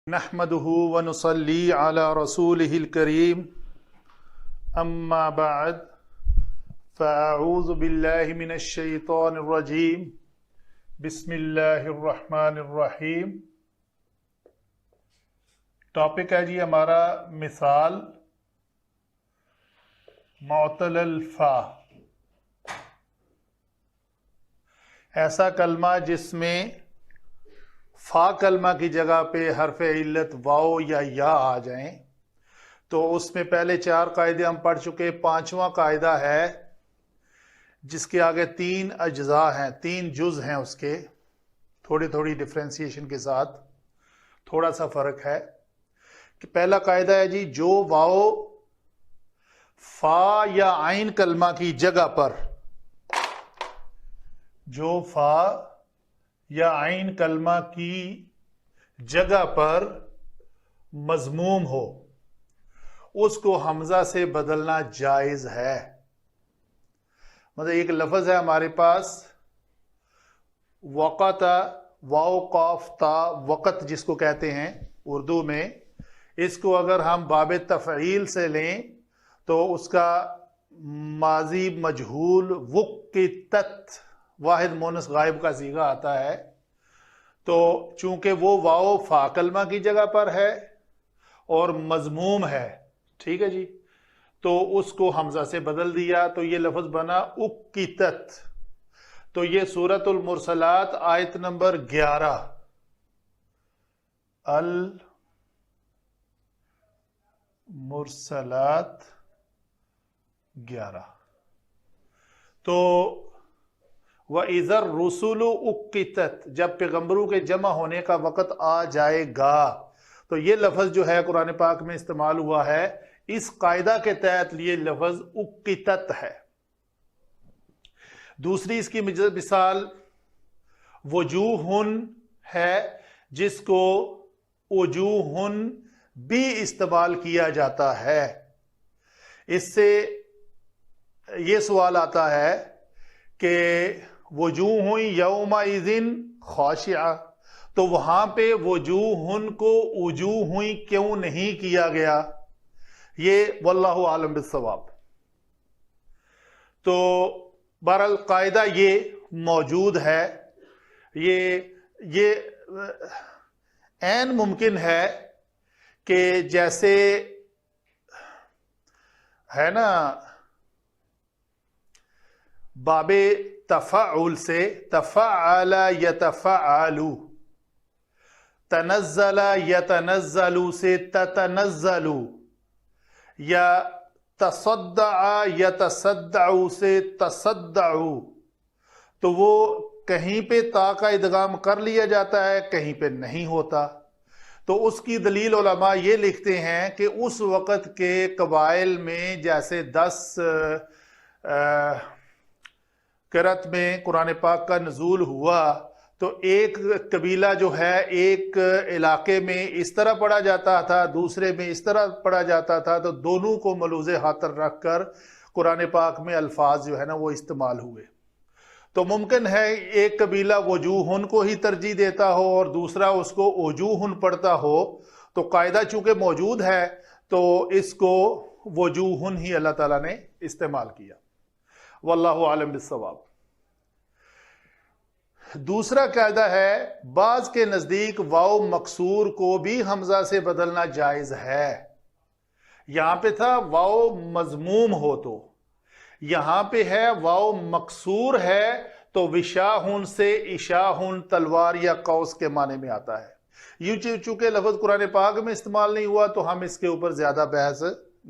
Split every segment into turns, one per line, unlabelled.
نحمده ونصلي على رسوله الكريم اما بعد فاعوذ بالله من الشيطان الرجيم بسم اللہ الرحمن الرحیم۔ ٹاپک ہے جی ہمارا مثال معطل الفا، ایسا کلمہ جس میں فا کلمہ کی جگہ پہ حرف علت واو یا آ جائیں۔ تو اس میں پہلے 4 قاعدے ہم پڑھ چکے، 5واں قاعدہ ہے جس کے آگے 3 اجزاء ہیں، 3 جز ہیں، اس کے تھوڑی ڈفرینسیشن کے ساتھ تھوڑا سا فرق ہے کہ پہلا قاعدہ ہے جی جو واو فا یا عین کلمہ کی جگہ پر، جو فا یا عین کلمہ کی جگہ پر مضموم ہو اس کو حمزہ سے بدلنا جائز ہے۔ مطلب ایک لفظ ہے ہمارے پاس وقت، واو قاف تا وقت جس کو کہتے ہیں اردو میں، اس کو اگر ہم باب تفعیل سے لیں تو اس کا ماضی مجہول وقتت واحد مونس غائب کا صیغہ آتا ہے۔ تو چونکہ وہ واو فا کلمہ کی جگہ پر ہے اور مضموم ہے، ٹھیک ہے جی، تو اس کو حمزہ سے بدل دیا تو یہ لفظ بنا اکتت۔ تو یہ سورۃ المرسلات آیت نمبر 11 المرسلات 11۔ تو وَإِذَا الرُّسُلُ أُقِّتَتْ، جب پیغمبروں کے جمع ہونے کا وقت آ جائے گا، تو یہ لفظ جو ہے قرآن پاک میں استعمال ہوا ہے، اس قاعدہ کے تحت یہ لفظ اُقِّتَت ہے۔ دوسری اس کی مثال وجوہن ہے، جس کو وجوہن بھی استعمال کیا جاتا ہے۔ اس سے یہ سوال آتا ہے کہ وجوہ یومئذ خاشعہ، تو وہاں پہ وجوہن کو وجوہ کیوں نہیں کیا گیا؟ یہ واللہ عالم بالصواب۔ تو بہرحال قاعدہ یہ موجود ہے، یہ عین ممکن ہے کہ جیسے ہے نا باب تفعل سے تفعل یتفعل، تنزل یتنزل سے تتنزل، یا تصدع یتصدع سے تصدع، تو وہ کہیں پہ تا کا ادغام کر لیا جاتا ہے، کہیں پہ نہیں ہوتا۔ تو اس کی دلیل علماء یہ لکھتے ہیں کہ اس وقت کے قبائل میں جیسے 10 قرأت میں قرآن پاک کا نزول ہوا، تو ایک قبیلہ جو ہے ایک علاقے میں اس طرح پڑھا جاتا تھا، دوسرے میں اس طرح پڑھا جاتا تھا، تو دونوں کو ملوز خاطر رکھ کر قرآن پاک میں الفاظ جو ہے نا وہ استعمال ہوئے۔ تو ممکن ہے ایک قبیلہ وجوہن کو ہی ترجیح دیتا ہو اور دوسرا اس کو وجوہن پڑھتا ہو، تو قاعدہ چونکہ موجود ہے تو اس کو وجوہن ہی اللہ تعالیٰ نے استعمال کیا، واللہ عالم بالصواب۔ دوسرا قاعدہ ہے بعض کے نزدیک واو مکسور کو بھی حمزہ سے بدلنا جائز ہے۔ یہاں پہ تھا واو مضموم ہو، تو یہاں پہ ہے واو مکسور ہے، تو وشاہن سے اشاہن تلوار یا قوس کے معنی میں آتا ہے۔ یہ چونکہ لفظ قرآن پاک میں استعمال نہیں ہوا تو ہم اس کے اوپر زیادہ بحث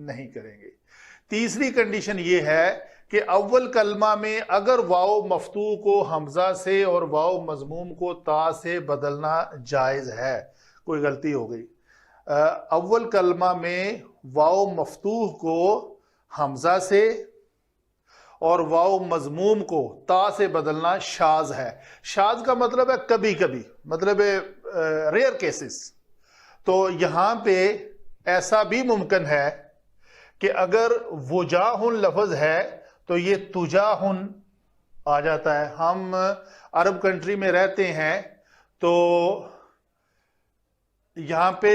نہیں کریں گے۔ تیسری کنڈیشن یہ ہے کہ اول کلمہ میں اگر واو مفتوح کو حمزہ سے اور واو مضموم کو تا سے بدلنا جائز ہے، کوئی غلطی ہو گئی، اول کلمہ میں واو مفتوح کو حمزہ سے اور واو مضموم کو تا سے بدلنا شاذ ہے۔ شاذ کا مطلب ہے کبھی کبھی، مطلب ریئر کیسز۔ تو یہاں پہ ایسا بھی ممکن ہے کہ اگر وجاہن لفظ ہے تو یہ تجاہن آ جاتا ہے۔ ہم عرب کنٹری میں رہتے ہیں تو یہاں پہ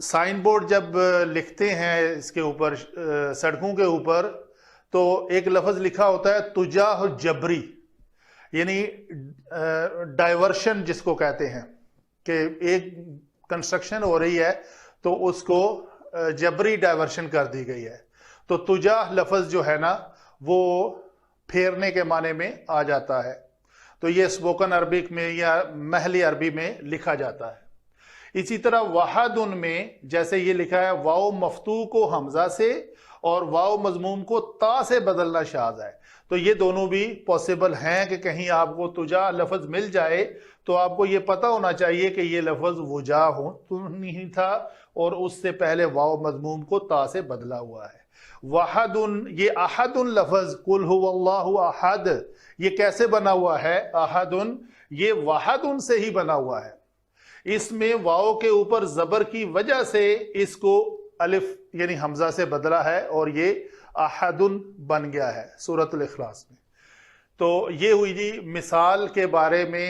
سائن بورڈ جب لکھتے ہیں اس کے اوپر سڑکوں کے اوپر تو ایک لفظ لکھا ہوتا ہے تجاہ جبری، یعنی ڈائیورشن جس کو کہتے ہیں کہ ایک کنسٹرکشن ہو رہی ہے تو اس کو جبری ڈائیورشن کر دی گئی ہے. تو تجاہ لفظ جو ہے نا وہ پھیرنے کے معنی میں آ جاتا ہے. تو یہ اسپوکن عربک میں یا محلی عربی میں لکھا جاتا ہے. اسی طرح وحدن میں جیسے یہ لکھا ہے واو مفتوح کو حمزہ سے اور واو مضموم کو تا سے بدلنا شاذ ہے. تو یہ دونوں بھی پاسبل ہیں کہ کہیں آپ کو تجا لفظ مل جائے تو آپ کو یہ پتہ ہونا چاہیے کہ یہ لفظ وجا ہو تو نہیں تھا اور اس سے پہلے واو مضموم کو تا سے بدلا ہوا ہے. وحدن، یہ احدن لفظ قل هو اللہ احد، یہ کیسے بنا ہوا ہے؟ احدن یہ وحدن سے ہی بنا ہوا ہے. اس میں واو کے اوپر زبر کی وجہ سے اس کو الف یعنی حمزہ سے بدلا ہے اور یہ احدن بن گیا ہے سورۃ الاخلاص میں. تو یہ ہوئی جی مثال کے بارے میں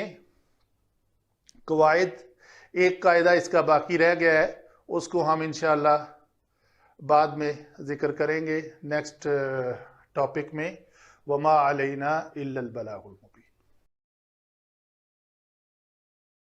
قواعد. ایک قاعدہ اس کا باقی رہ گیا ہے، اس کو ہم انشاءاللہ بعد میں ذکر کریں گے نیکسٹ ٹاپک میں. وما علینا الا البلاغ.